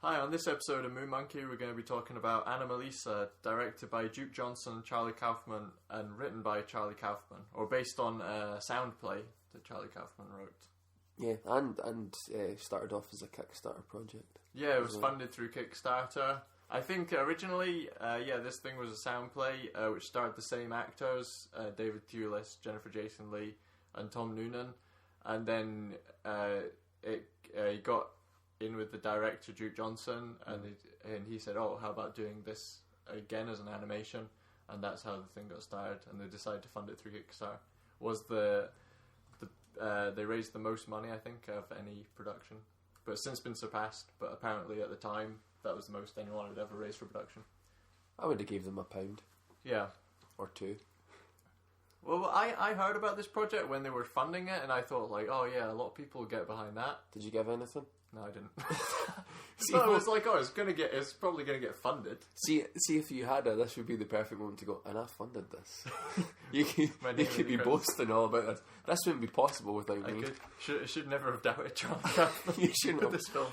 Hi, on this episode of Moon Monkey, we're going to be talking about Anomalisa, directed by Duke Johnson and Charlie Kaufman, and written by Charlie Kaufman, or based on a sound play that Charlie Kaufman wrote. Yeah, and started off as a Kickstarter project. Yeah, it was funded through Kickstarter. I think originally, this thing was a sound play, which starred the same actors, David Thewlis, Jennifer Jason Leigh, and Tom Noonan, and then it got in with the director Duke Johnson, and he said, "Oh, how about doing this again as an animation?" And that's how the thing got started. And they decided to fund it through Kickstarter. They raised the most money, I think, of any production, but it's since been surpassed. But apparently, at the time, that was the most anyone had ever raised for production. I would have gave them £1. Yeah, or $2. Well, I heard about this project when they were funding it, and I thought, like, oh yeah, a lot of people will get behind that. Did you give anything? No, I didn't. So it was like, oh, it's probably going to get funded. See if you had it, this would be the perfect moment to go, and I funded this. you could be boasting all about this. This wouldn't be possible without me. Should never have doubted Charlie Kaufman. You shouldn't have. This film.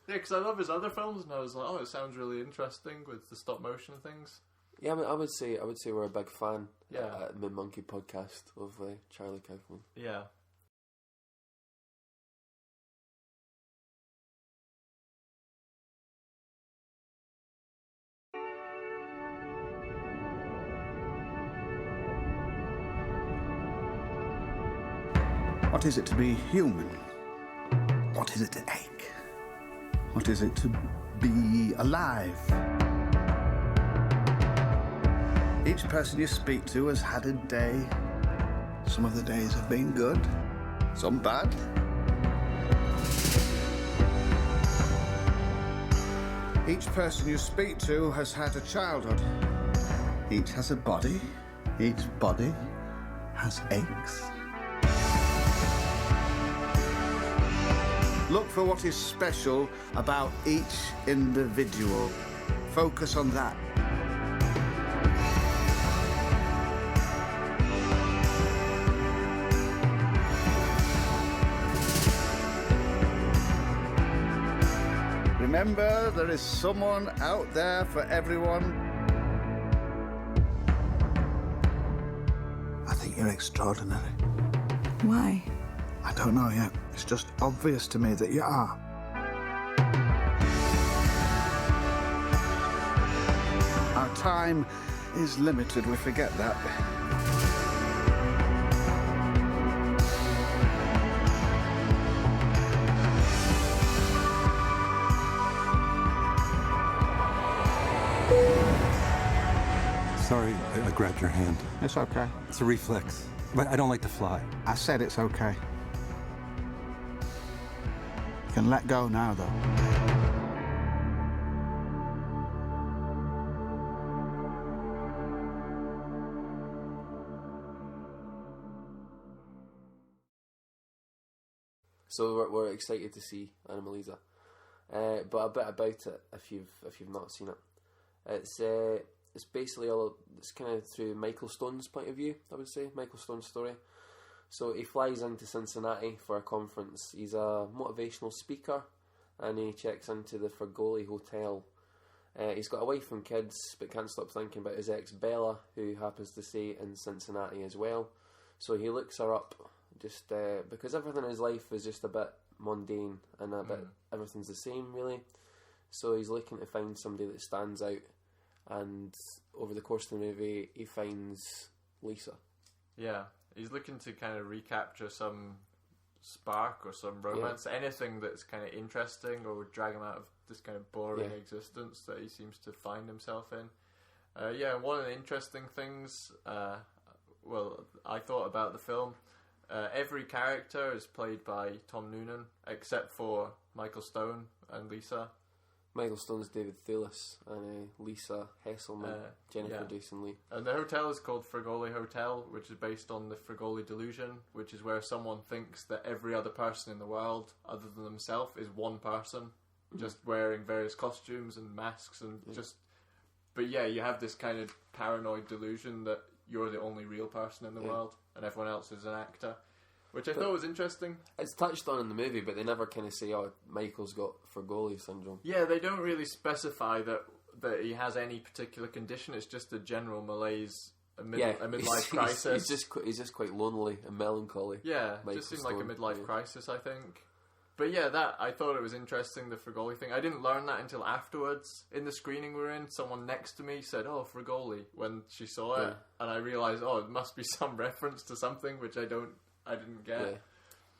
Yeah, because I love his other films, and I was like, oh, it sounds really interesting with the stop motion things. Yeah, I would say we're a big fan. Yeah. At Moon Monkey podcast of Charlie Kaufman. Yeah. What is it to be human? What is it to ache? What is it to be alive? Each person you speak to has had a day. Some of the days have been good, some bad. Each person you speak to has had a childhood. Each has a body. Each body has aches. Look for what is special about each individual. Focus on that. Remember, there is someone out there for everyone. I think you're extraordinary. Why? I don't know yet. It's just obvious to me that you are. Our time is limited, we forget that. Sorry, I grabbed your hand. It's okay. It's a reflex. But I don't like to fly. I said it's okay. You can let go now, though. So we're excited to see Anomalisa, but a bit about it if you've not seen it. It's basically it's kind of through Michael Stone's point of view. I would say Michael Stone's story. So he flies into Cincinnati for a conference. He's a motivational speaker, and he checks into the Fragoli Hotel. He's got a wife and kids, but can't stop thinking about his ex Bella, who happens to stay in Cincinnati as well. So he looks her up, just because everything in his life is just a bit mundane and a bit everything's the same really. So he's looking to find somebody that stands out, and over the course of the movie, he finds Lisa. Yeah. He's looking to kind of recapture some spark or some romance, anything that's kind of interesting or would drag him out of this kind of boring existence that he seems to find himself in. One of the interesting things, I thought about the film, every character is played by Tom Noonan, except for Michael Stone and Lisa. Michael Stone's David Thewlis, and Lisa Hesselman, Jennifer Jason Leigh. And the hotel is called Fragoli Hotel, which is based on the Fragoli delusion, which is where someone thinks that every other person in the world, other than themselves, is one person, just wearing various costumes and masks and just... But yeah, you have this kind of paranoid delusion that you're the only real person in the world, and everyone else is an actor. which I thought was interesting. It's touched on in the movie, but they never kind of say, "Oh, Michael's got Fragoli syndrome." Yeah, they don't really specify that he has any particular condition. It's just a general malaise, a midlife crisis. He's just quite lonely and melancholy. Yeah, Michael just seemed like a Stone, midlife crisis, I think. But yeah, I thought it was interesting, the Fragoli thing. I didn't learn that until afterwards. In the screening we were in, someone next to me said, "Oh, Fragoli," when she saw it, and I realised, oh, it must be some reference to something which I didn't get. Yeah.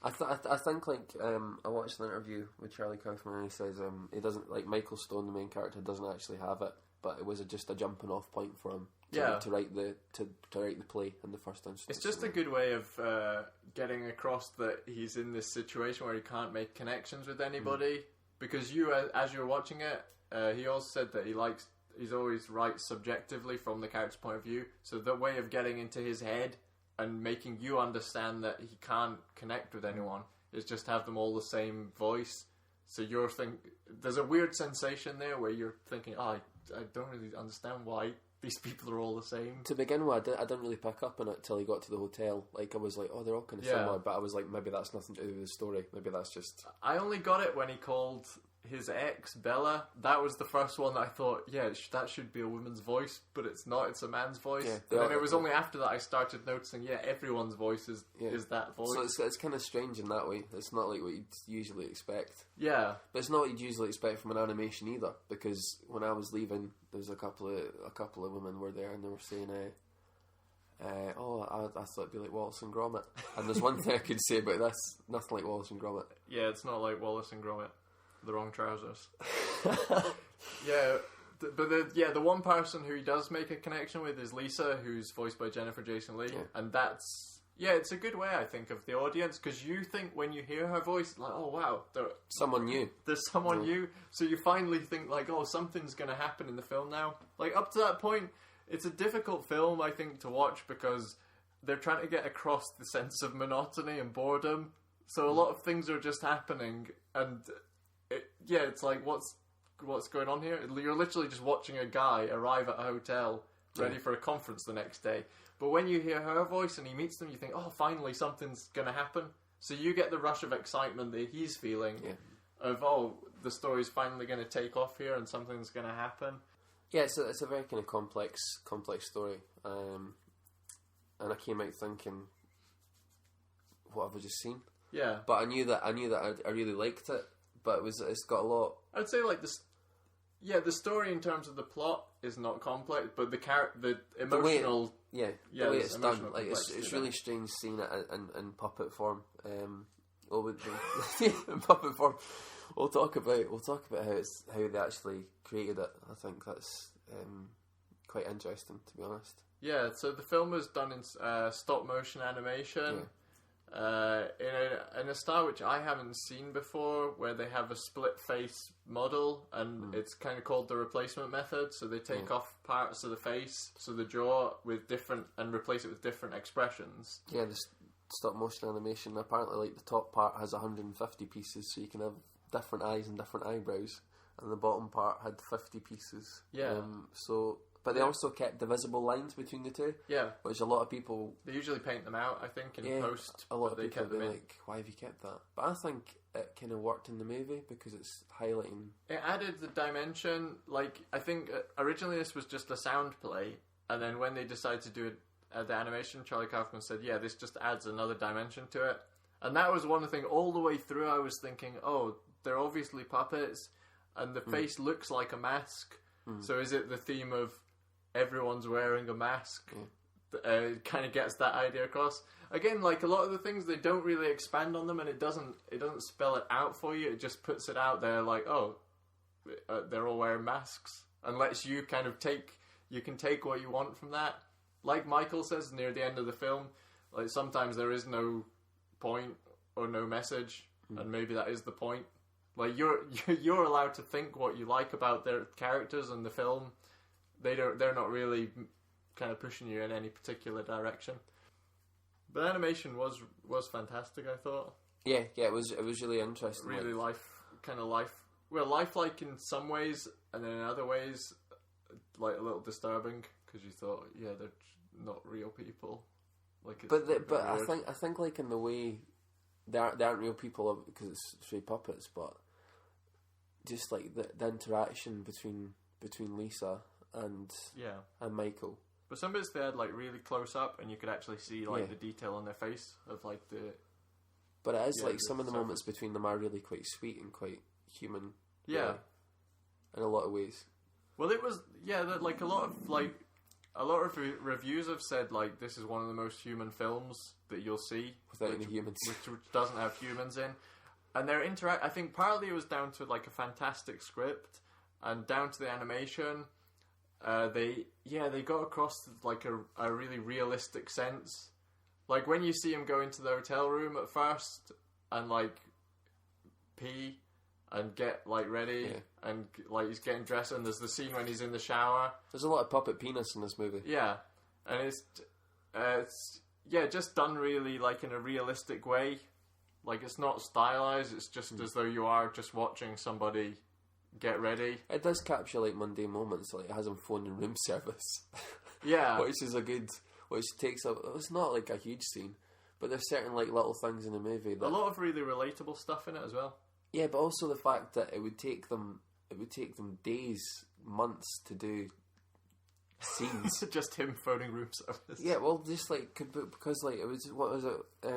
I think like I watched an interview with Charlie Kaufman, and he says he doesn't like Michael Stone, the main character, doesn't actually have it, but it was just a jumping off point for him to write the play in the first instance. It's just a good way of getting across that he's in this situation where he can't make connections with anybody, because as you're watching it, he also said that he's always writes subjectively from the character's point of view, so the way of getting into his head and making you understand that he can't connect with anyone is just have them all the same voice. So there's a weird sensation there where you're thinking, I don't really understand why these people are all the same. To begin with, I didn't really pick up on it till he got to the hotel. Like, I was like, oh, they're all kind of similar, but I was like, maybe that's nothing to do with the story. Maybe that's just... I only got it when he called his ex Bella. That was the first one that I thought, yeah, that should be a woman's voice, but it's not. It's a man's voice. Yeah, and it was only after that I started noticing, everyone's voice is that voice. So it's kind of strange in that way. It's not like what you'd usually expect. Yeah, but it's not what you'd usually expect from an animation either. Because when I was leaving, there was a couple of women were there, and they were saying, I thought it'd be like Wallace and Gromit. And there's one thing I could say about this: nothing like Wallace and Gromit. Yeah, it's not like Wallace and Gromit. The wrong trousers. The one person who he does make a connection with is Lisa, who's voiced by Jennifer Jason Leigh, and that's it's a good way, I think, of the audience, because you think when you hear her voice, like, oh wow, there's someone new, so you finally think like, oh, something's going to happen in the film now. Like, up to that point, it's a difficult film, I think, to watch, because they're trying to get across the sense of monotony and boredom, so a lot of things are just happening, and it's like, what's going on here? You're literally just watching a guy arrive at a hotel ready for a conference the next day. But when you hear her voice and he meets them, you think, oh, finally something's going to happen. So you get the rush of excitement that he's feeling of, oh, the story's finally going to take off here and something's going to happen. Yeah, it's a very kind of complex story. And I came out thinking, what have I just seen? Yeah. But I knew that I really liked it. But it's got a lot. I'd say like this. Yeah, the story in terms of the plot is not complex, but the emotional. The way it's done, like it's really strange seeing it in puppet form. In puppet form. We'll talk about how they actually created it. I think that's quite interesting, to be honest. Yeah, so the film was done in stop motion animation. Yeah. In a style which I haven't seen before, where they have a split face model, and it's kind of called the replacement method. So they take off parts of the face, so the jaw, and replace it with different expressions. Yeah, the stop motion animation, apparently, like, the top part has 150 pieces, so you can have different eyes and different eyebrows, and the bottom part had 50 pieces. Yeah. But they also kept the visible lines between the two. Yeah. Which a lot of people... They usually paint them out, I think, in post. A lot of people kept them like, why have you kept that? But I think it kind of worked in the movie because it's highlighting... It added the dimension. Like, I think originally this was just a sound play, and then when they decided to do the animation, Charlie Kaufman said, yeah, this just adds another dimension to it. And that was one thing all the way through I was thinking, oh, they're obviously puppets, and the face looks like a mask. So is it the theme of everyone's wearing a mask? It kind of gets that idea across. Again, like a lot of the things, they don't really expand on them, and it doesn't spell it out for you. It just puts it out there like, oh, they're all wearing masks, and lets you kind of take what you want from that. Like Michael says near the end of the film, like sometimes there is no point or no message, and maybe that is the point. Like you're allowed to think what you like about their characters and the film. They're not really kind of pushing you in any particular direction. But animation was fantastic, I thought. Yeah, it was really interesting. Really lifelike in some ways, and then in other ways, like a little disturbing, because you thought, yeah, they're not real people. Like, it's but I weird. think like in the way they aren't real people because it's three puppets, but just like the interaction between Lisa and Michael. But some bits they had like really close up, and you could actually see like the detail on their face of like the. But it is like the some of the surface. moments between them are really quite sweet and quite human. Yeah. really, in a lot of ways. Well, it was like a lot of reviews have said like this is one of the most human films that you'll see Without any humans. which doesn't have humans in, and their I think partly it was down to like a fantastic script and down to the animation. They got across like a really realistic sense. Like when you see him go into the hotel room at first and like pee and get like ready and like he's getting dressed, and there's the scene when he's in the shower. There's a lot of puppet penis in this movie. Yeah, and it's just done really like in a realistic way. Like it's not stylized. It's just as though you are just watching somebody get ready. It does capture like mundane moments, like it has him phoning room service. Yeah, which takes up. It's not like a huge scene, but there's certain like little things in the movie that a lot of really relatable stuff in it as well. Yeah, but also the fact that it would take them days, months to do scenes. Just him phoning room service. Yeah, well, just like because like it was what was it?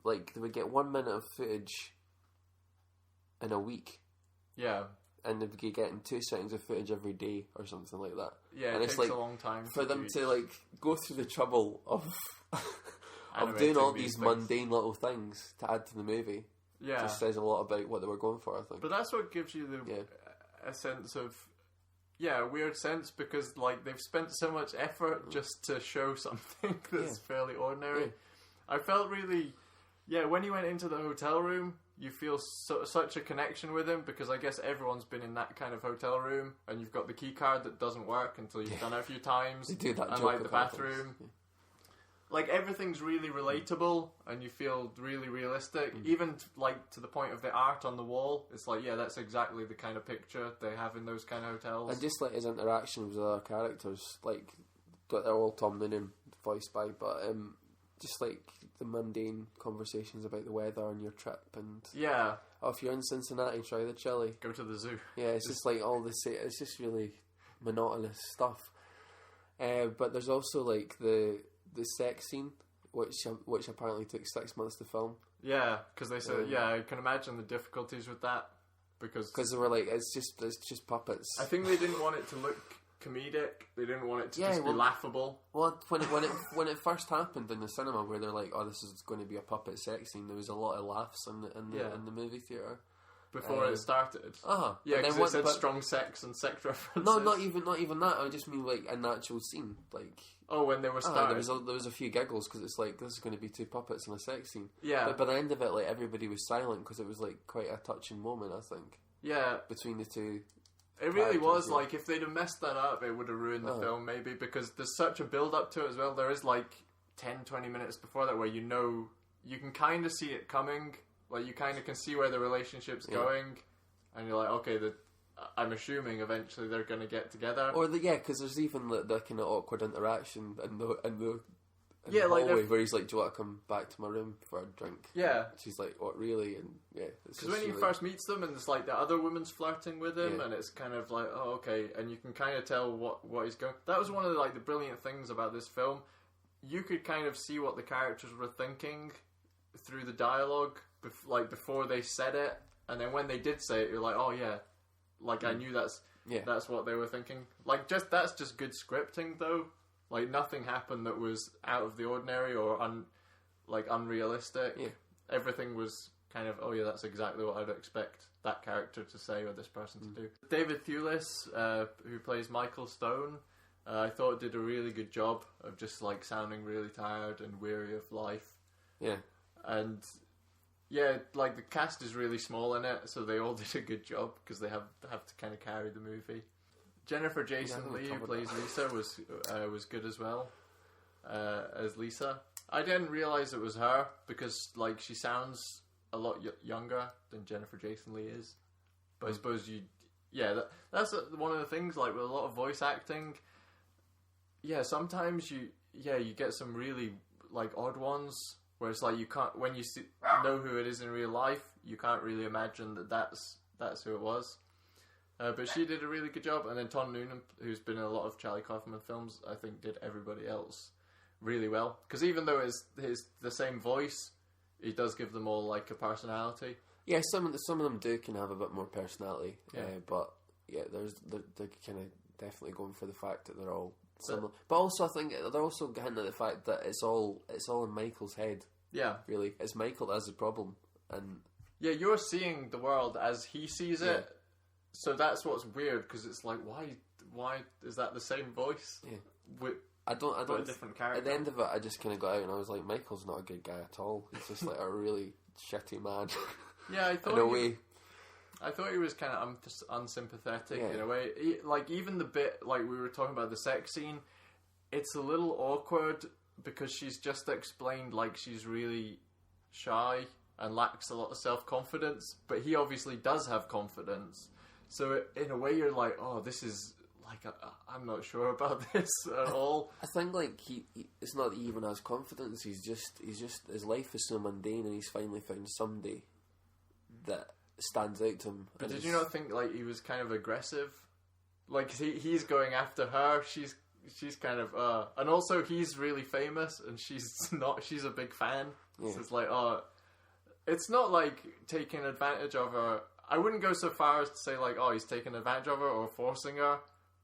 Like they would get 1 minute of footage in a week. Yeah. And they'd be getting 2 seconds of footage every day or something like that. Yeah, and it it's takes like a long time for them to like go through the trouble of Animating doing all these these things. mundane little things to add to the movie. Yeah, just says a lot about what they were going for, I think. But that's what gives you a sense of a weird sense, because like they've spent so much effort just to show something that's fairly ordinary. I felt really when he went into the hotel room, you feel such a connection with him, because I guess everyone's been in that kind of hotel room, and you've got the key card that doesn't work until you've done it a few times. They do that, and joke like the with that bathroom. Like everything's really relatable, and you feel really realistic. Even like to the point of the art on the wall, it's like that's exactly the kind of picture they have in those kind of hotels. And just like his interactions with other characters, like they're all Tom Noonan voiced by, but just like the mundane conversations about the weather and your trip, and if you're in Cincinnati, try the chili. Go to the zoo. Yeah, it's just like all this. It's just really monotonous stuff. But there's also like the sex scene, which apparently took 6 months to film. Yeah, because they said I can imagine the difficulties with that, because they were like it's just puppets. I think they didn't want it to look comedic. They didn't want it to just be laughable. Well, when it first happened in the cinema, where they're like, "Oh, this is going to be a puppet sex scene," there was a lot of laughs in the movie theater before it started. Yeah, because it said strong sex and sex references. No, not even that. I just mean like an actual scene, like. Oh, when they were starting. There was a few giggles because it's like this is going to be 2 puppets in a sex scene. Yeah. But by the end of it, like everybody was silent because it was like quite a touching moment, I think. Yeah. Between the two. It really was. Like if they'd have messed that up, it would have ruined the film maybe, because there's such a build up to it as well. There is like 10-20 minutes before that where you can kind of see it coming. Like you kind of can see where the relationship's going, and you're like, okay, I'm assuming eventually they're going to get together. Or because there's even the kind of awkward interaction in the like hallway where he's like, "Do you want to come back to my room for a drink?" Yeah. She's like, "What, really?" And because when he first meets them, and it's like the other woman's flirting with him, and it's kind of like, oh, okay, and you can kind of tell what he's going. That was one of the brilliant things about this film. You could kind of see what the characters were thinking through the dialogue, before they said it, and then when they did say it, you're like, oh yeah. Like I knew that's what they were thinking. Like that's just good scripting though. Like nothing happened that was out of the ordinary or unrealistic. Yeah. Everything was kind of that's exactly what I'd expect that character to say or this person to do. David Thewlis, who plays Michael Stone, I thought did a really good job of just like sounding really tired and weary of life. Yeah. And like the cast is really small in it, so they all did a good job because they have to kind of carry the movie. Jennifer Jason Leigh, who plays Lisa, was good as well as Lisa. I didn't realize it was her because like she sounds a lot younger than Jennifer Jason Leigh is. But I suppose that's one of the things. Like with a lot of voice acting, sometimes you get some really like odd ones where it's like you can't, when you know who it is in real life, you can't really imagine that's who it was. But she did a really good job, and then Tom Noonan, who's been in a lot of Charlie Kaufman films, I think did everybody else really well. Because even though it's the same voice, he does give them all like a personality. Yeah, some of them do can have a bit more personality, Yeah. but yeah, they're kind of definitely going for the fact that they're all similar. But also, I think they're also hinting at the fact that it's all in Michael's head. Yeah, Really, it's Michael that has the problem, and yeah, you're seeing the world as he sees it. So that's what's weird, because it's like, why is that the same voice? Yeah. With I don't. a different character. At the end of it, I just kind of got out and I was like, Michael's not a good guy at all. He's just like a really shitty man. Yeah, I thought in a way. I thought he was kind of unsympathetic Yeah. in a way. Like even the bit like we were talking about the sex scene, it's a little awkward because she's just explained like she's really shy and lacks a lot of self-confidence, but he obviously does have confidence. So in a way, you're like, oh, this is like I'm not sure about this at all. I think like he it's not that he even has confidence. He's just his life is so mundane, and he's finally found somebody that stands out to him. But did you not think like he was kind of aggressive? Like he's going after her. She's kind of and also he's really famous and she's not. She's a big fan. Yeah. So it's like it's not like taking advantage of her. I wouldn't go so far as to say like, oh, he's taking advantage of her or forcing her,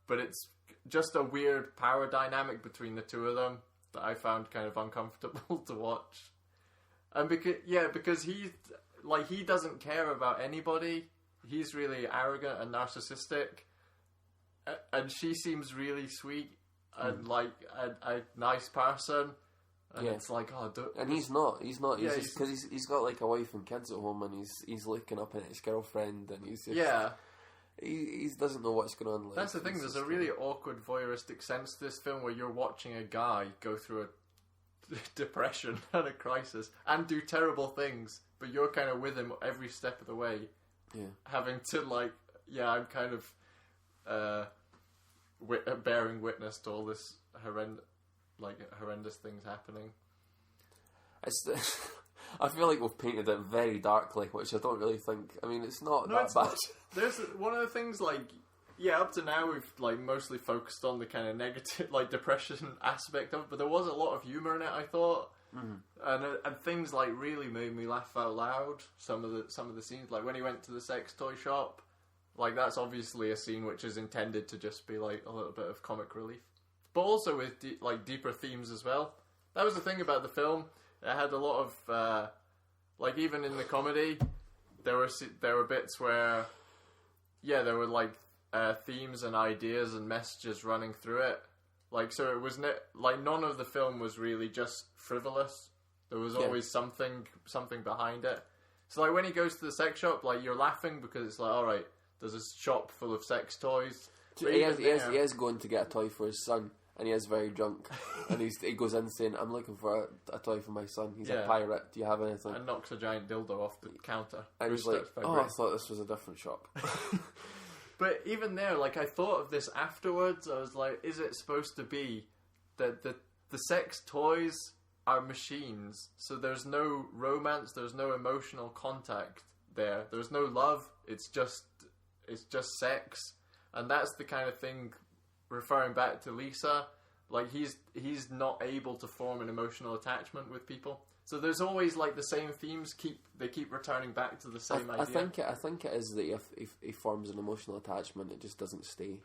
but it's just a weird power dynamic between the two of them that I found kind of uncomfortable to watch. And because he doesn't care about anybody. He's really arrogant and narcissistic, and she seems really sweet and like a nice person. And it's like, and he's not. He's Yeah, just because he's got like a wife and kids at home, and he's looking up at his girlfriend, and he's just, he doesn't know what's going on. Like, that's the thing. There's a really awkward voyeuristic sense to this film where you're watching a guy go through a depression and a crisis and do terrible things, but you're kind of with him every step of the way. Yeah, having to like, I'm kind of bearing witness to all this horrendous things happening. I feel like we've painted it very darkly, which I don't really think. I mean, it's not that it's bad. not. There's one of the things like, up to now we've like mostly focused on the kind of negative, like depression aspect of it, but there was a lot of humor in it, I thought. And things like really made me laugh out loud. Some of the scenes, like when he went to the sex toy shop, like that's obviously a scene which is intended to just be like a little bit of comic relief, but also with deeper themes as well. That was the thing about the film. It had a lot of like even in the comedy, there were bits where there were like themes and ideas and messages running through it. Like, so it was like none of the film was really just frivolous. There was always something behind it. So like when he goes to the sex shop, like you're laughing because it's like, all right, there's a shop full of sex toys. He is going to get a toy for his son, and he is very drunk, and he goes in saying, "I'm looking for a toy for my son. He's a pirate. Do you have anything?" And knocks a giant dildo off the counter. And he's like, "Oh, I thought this was a different shop." But even there, like, I thought of this afterwards. I was like, is it supposed to be that the sex toys are machines? So there's no romance, there's no emotional contact there. There's no love. It's just sex. And that's the kind of thing, referring back to Lisa, like, he's not able to form an emotional attachment with people. So there's always like the same themes keep returning back to the same idea. I think it is that if he forms an emotional attachment, it just doesn't stay.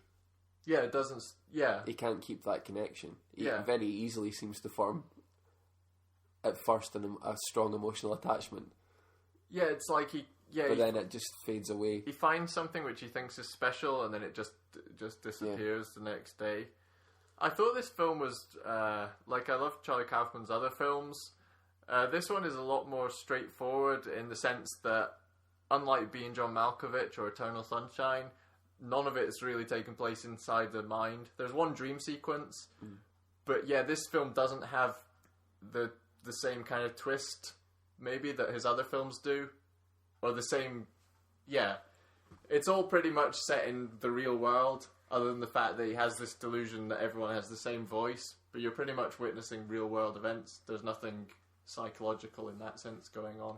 Yeah, it doesn't. Yeah, he can't keep that connection. He very easily seems to form at first a strong emotional attachment. Yeah, it's like but then it just fades away. He finds something which he thinks is special, and then it just disappears the next day. I thought this film was like, I love Charlie Kaufman's other films. This one is a lot more straightforward in the sense that, unlike being John Malkovich or Eternal Sunshine, none of it is really taking place inside the mind. There's one dream sequence, but this film doesn't have the same kind of twist, maybe, that his other films do, or the same. It's all pretty much set in the real world, other than the fact that he has this delusion that everyone has the same voice, but you're pretty much witnessing real world events. There's nothing psychological in that sense going on,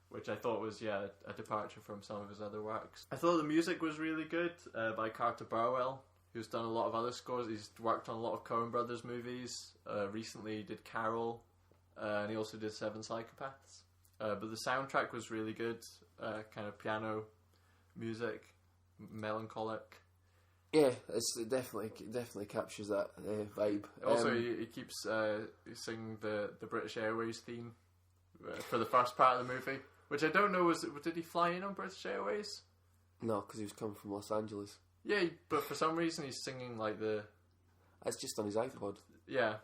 which I thought was, a departure from some of his other works. I thought the music was really good, by Carter Burwell, who's done a lot of other scores. He's worked on a lot of Coen Brothers movies. Recently he did Carol, and he also did Seven Psychopaths. But the soundtrack was really good, kind of piano music, melancholic. Yeah, it definitely captures that vibe. Also, he keeps singing the British Airways theme for the first part of the movie, which I don't know, did he fly in on British Airways? No, because he was coming from Los Angeles. Yeah, but for some reason he's singing like the... It's just on his iPod. Yeah.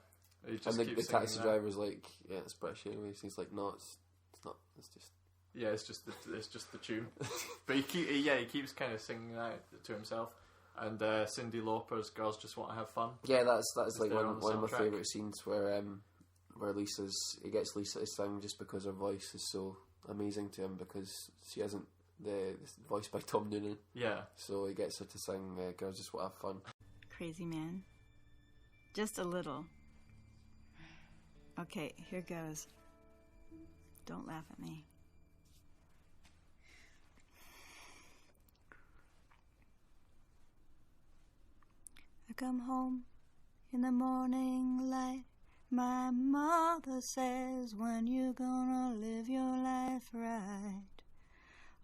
He just and the keeps taxi singing driver's like, yeah, it's British Airways. He's like, no, it's not. It's just... Yeah, it's just the tune. But he keeps kind of singing that to himself. And Cyndi Lauper's "Girls Just Want to Have Fun." Yeah, that's like one of my soundtrack. favourite scenes where he gets Lisa to sing just because her voice is so amazing to him, because she hasn't the voice by Tom Noonan. Yeah. So he gets her to sing "Girls Just Want to Have Fun." Crazy man. Just a little. Okay, here goes. Don't laugh at me. I come home in the morning light. My mother says, when you gonna live your life right?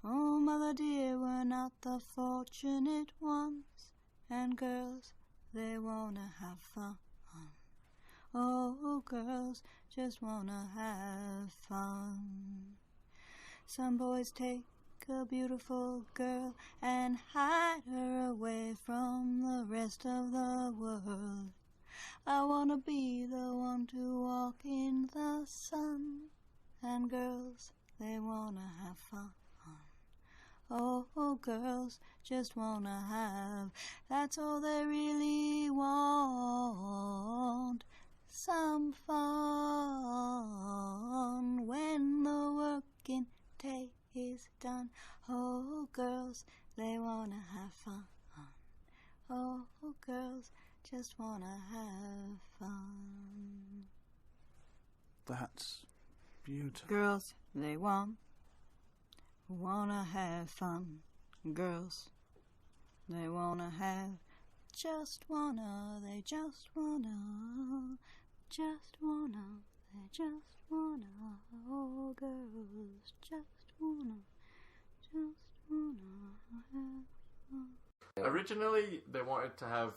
Oh, mother dear, we're not the fortunate ones, and girls, they wanna have fun. Oh, girls just wanna have fun. Some boys take a beautiful girl and hide her away from the rest of the world. I wanna be the one to walk in the sun, and girls, they wanna have fun. Oh, girls just wanna have, that's all they really want. Some fun when the working day is done. Oh, girls, they wanna have fun. Oh, girls just wanna have fun. That's beautiful. Girls, they wanna have fun. Girls, they wanna have, they just wanna, they just wanna. Oh, girls, just wanna have fun. Originally, they wanted to have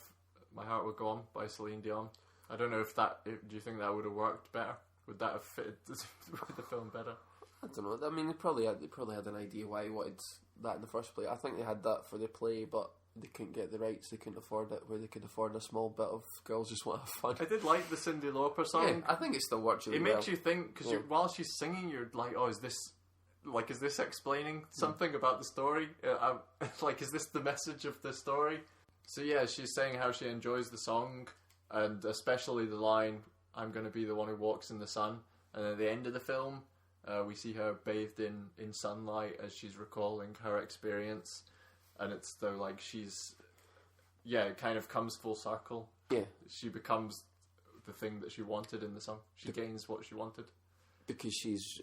"My Heart Will Go On" by Celine Dion. I don't know if do you think that would have worked better? Would that have fitted with the film better? I don't know. I mean, they probably had an idea why he wanted that in the first place. I think they had that for the play, but they couldn't get the rights. They couldn't afford it. Where they could afford a small bit of "Girls Just Want to Have Fun." I did like the Cyndi Lauper song. Yeah, I think it still works really It well. makes you think, because while she's singing, you're like, oh, is this explaining something about the story? Is this the message of the story? So yeah, she's saying how she enjoys the song, and especially the line, "I'm going to be the one who walks in the sun." And then at the end of the film, we see her bathed in sunlight as she's recalling her experience, and it's though like she's, it kind of comes full circle. Yeah. She becomes the thing that she wanted in the song. She gains what she wanted. Because she's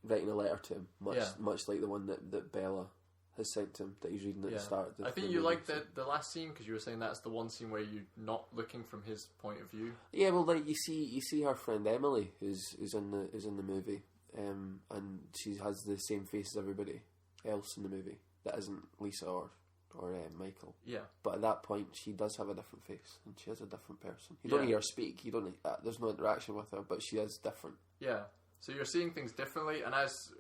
writing a letter to him, much like the one that Bella has sent to him, that he's reading at the start of the I think you liked the last scene, because you were saying that's the one scene where you're not looking from his point of view. Yeah, well, like you see her friend Emily, who's in the movie, and she has the same face as everybody else in the movie that isn't Lisa or Michael. Yeah. But at that point, she does have a different face, and she is a different person. You don't hear her speak. You don't. There's no interaction with her, but she is different. Yeah. So you're seeing things differently, and as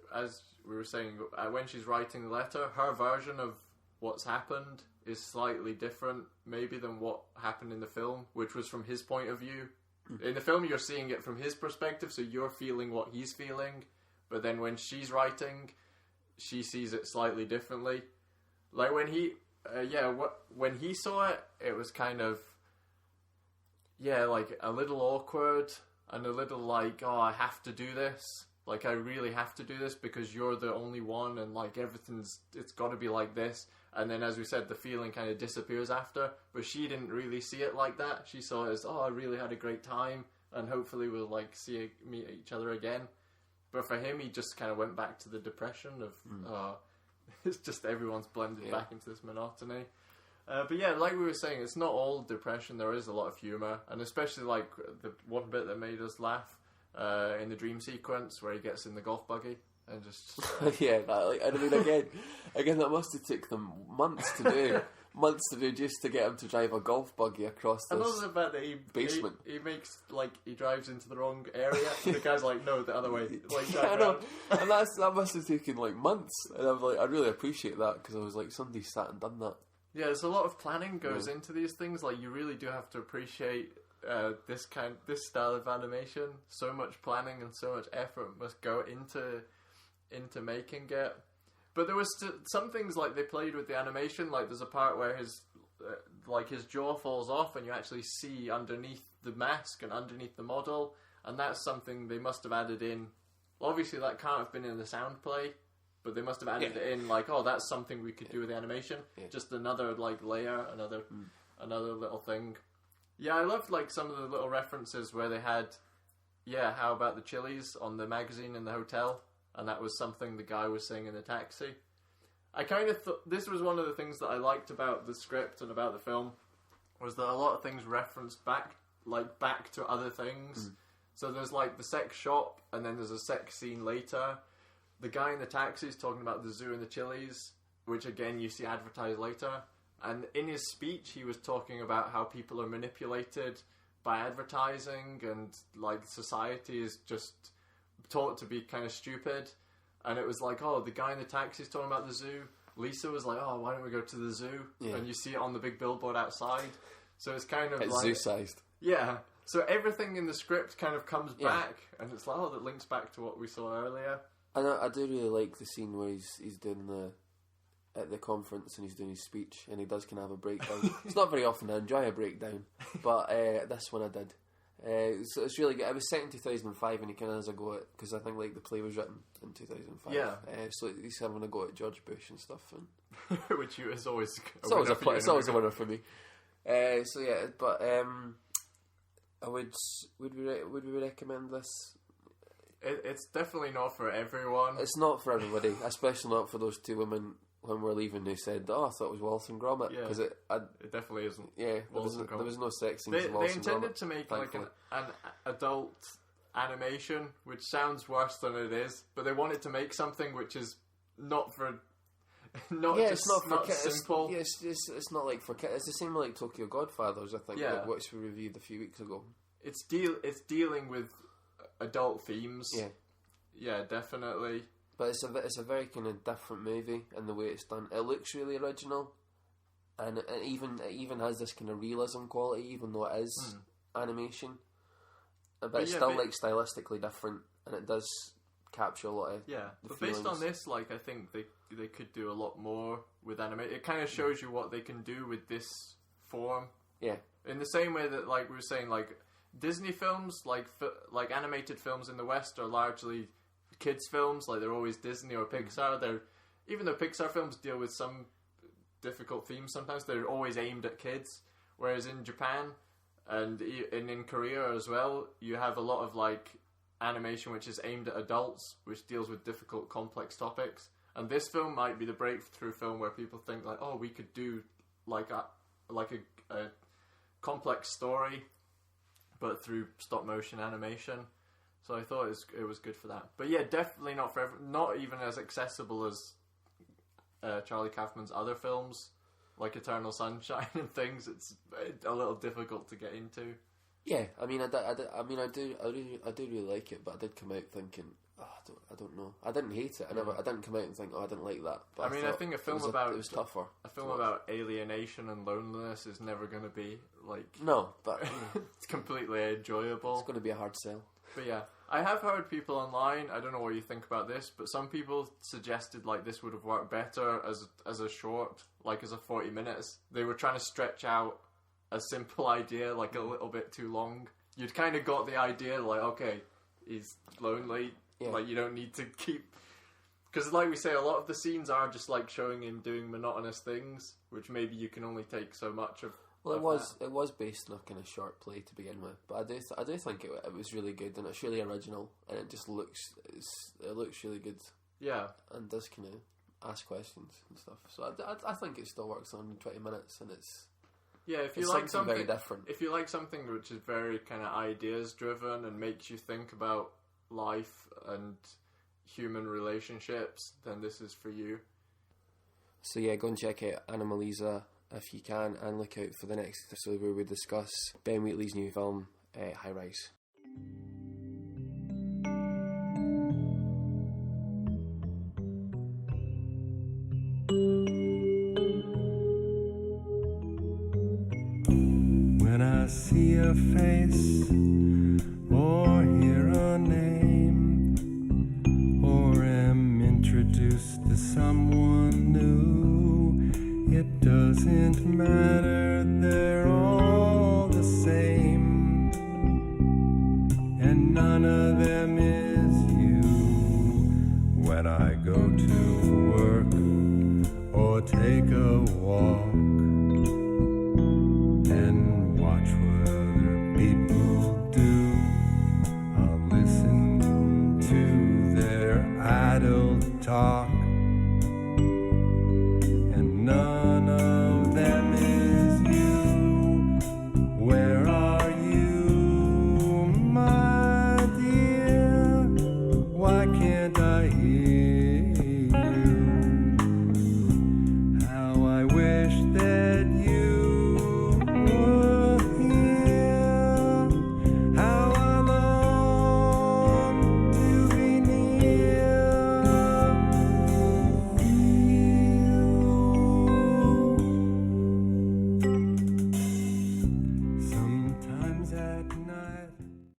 we were saying, when she's writing the letter, her version of what's happened is slightly different, maybe, than what happened in the film, which was from his point of view. In the film, you're seeing it from his perspective, so you're feeling what he's feeling, but then when she's writing, she sees it slightly differently. Like when when he saw it, it was kind of, like a little awkward, and a little like, oh, I have to do this. Like, I really have to do this because you're the only one, and like it's got to be like this. And then, as we said, the feeling kind of disappears after. But she didn't really see it like that. She saw it as, I really had a great time, and hopefully we'll like meet each other again. But for him, he just kind of went back to the depression of, it's just everyone's blended back into this monotony. But yeah, like we were saying, it's not all depression. There is a lot of humour, and especially like the one bit that made us laugh in the dream sequence where he gets in the golf buggy and just yeah. I mean, again, that must have took them months to do just to get him to drive a golf buggy across this. I love the fact that basement. He makes like he drives into the wrong area. And the guy's like, no, the other way. Like, I know, and that must have taken like months. And I was like, I really appreciate that because I was like, somebody sat and done that. Yeah, there's a lot of planning goes into these things. Like, you really do have to appreciate this style of animation. So much planning and so much effort must go into making it. But there was some things like they played with the animation. Like, there's a part where his jaw falls off, and you actually see underneath the mask and underneath the model, and that's something they must have added in. Obviously, that can't have been in the sound play. But they must have added it in, like, that's something we could do with the animation. Yeah. Just another, like, layer, another little thing. Yeah, I loved, like, some of the little references where they had, how about the chilies on the magazine in the hotel? And that was something the guy was saying in the taxi. I kind of thought, this was one of the things that I liked about the script and about the film, was that a lot of things referenced back to other things. So there's, like, the sex shop, and then there's a sex scene later. The guy in the taxi is talking about the zoo and the chilies, which again you see advertised later. And in his speech, he was talking about how people are manipulated by advertising, and like society is just taught to be kind of stupid. And it was like, the guy in the taxi is talking about the zoo. Lisa was like, why don't we go to the zoo? Yeah. And you see it on the big billboard outside. So it's kind of it's like zoo-sized. Yeah. So everything in the script kind of comes back, and it's like, that links back to what we saw earlier. And I do really like the scene where he's doing at the conference and he's doing his speech, and he does kind of have a breakdown. It's not very often I enjoy a breakdown, but this one I did. So it's really good. It was set in 2005, and he kind of has a go at, because I think like the play was written in 2005. Yeah. So he's having a go at George Bush and stuff, and which is always it's always a winner for me. So yeah, but would we recommend this? It's definitely not for everyone. It's not for everybody, especially not for those two women when we're leaving who said, I thought it was Wallace and Gromit. Because it definitely isn't. Yeah, there was no sex scenes in Wallace and Gromit. They intended to make like an adult animation, which sounds worse than it is, but they wanted to make something which is not for... it's not simple. It's not like for kids. It's the same like Tokyo Godfathers, I think, which we reviewed a few weeks ago. It's dealing with adult themes. Yeah, definitely. But it's a very kind of different movie in the way it's done. It looks really original, and it even has this kind of realism quality, even though it is animation. But it's still like stylistically different, and it does capture a lot of the feelings. Based on this, like, I think they could do a lot more with animation. It kind of shows you what they can do with this form. Yeah. In the same way that, like we were saying, like Disney films, like animated films in the West are largely kids films. Like, they're always Disney or Pixar. Even though Pixar films deal with some difficult themes sometimes, they're always aimed at kids. Whereas in Japan and in Korea as well, you have a lot of like animation which is aimed at adults, which deals with difficult, complex topics. And this film might be the breakthrough film where people think like, we could do like a complex story, but through stop motion animation. So I thought it was good for that. But yeah, definitely not for everyone. Not even as accessible as Charlie Kaufman's other films, like Eternal Sunshine and things. It's a little difficult to get into. Yeah, I mean, I do really like it, but I did come out thinking, I don't know. I didn't hate it. I didn't come out and think, I didn't like that. But I think a film about it was tougher. A film about alienation and loneliness is never going to be like but it's completely enjoyable. It's going to be a hard sell. But yeah, I have heard people online. I don't know what you think about this, but some people suggested like this would have worked better as a short, like as a 40 minutes. They were trying to stretch out a simple idea like a little bit too long. You'd kind of got the idea like, okay, he's lonely. Yeah. Like, you don't need to keep... Because like we say, a lot of the scenes are just like showing him doing monotonous things, which maybe you can only take so much of. Well, of it was based on a kind of short play to begin with, but I do think it was really good, and it's really original, and it just looks really good. Yeah, and does kind of ask questions and stuff. So I think it still works on 20 minutes, and it's if you it's like something very different. If you like something which is very kind of ideas driven and makes you think about life and human relationships, then this is for you. So yeah, go and check out Anomalisa if you can, and look out for the next episode where we discuss Ben Wheatley's new film, High Rise. When I see a face or hear a name, or am introduced to someone new, it doesn't matter, they're all the same, and none of them is you. When I go to work or take a walk and watch what other people do, I'll listen to their idle talk, and none of them is you. Where are you, my dear? Why can't I hear